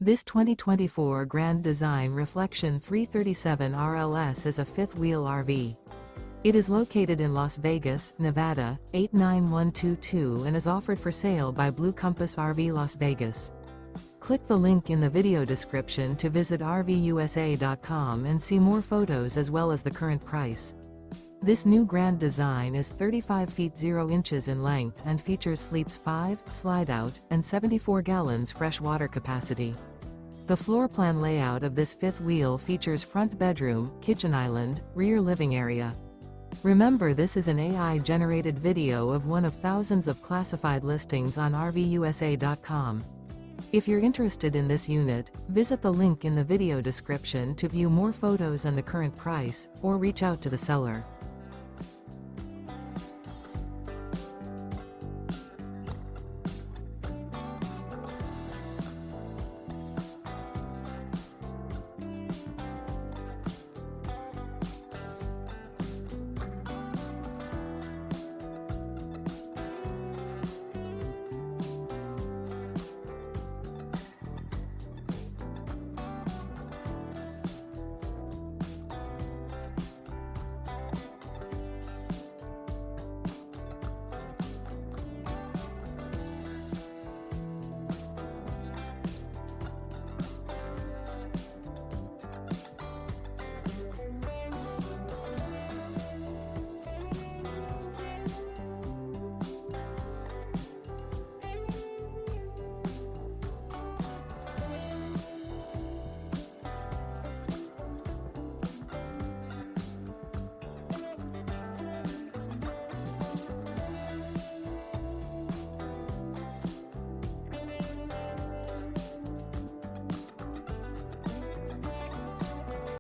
This 2024 Grand Design Reflection 337 RLS is a fifth-wheel RV. It is located in Las Vegas, Nevada, 89122 and is offered for sale by Blue Compass RV Las Vegas. Click the link in the video description to visit RVUSA.com and see more photos as well as the current price. This new Grand Design is 35 feet 0 inches in length and features sleeps 5, slide-out, and 74 gallons fresh water capacity. The floor plan layout of this fifth wheel features front bedroom, kitchen island, rear living area. Remember, this is an AI-generated video of one of thousands of classified listings on RVUSA.com. If you're interested in this unit, visit the link in the video description to view more photos and the current price, or reach out to the seller.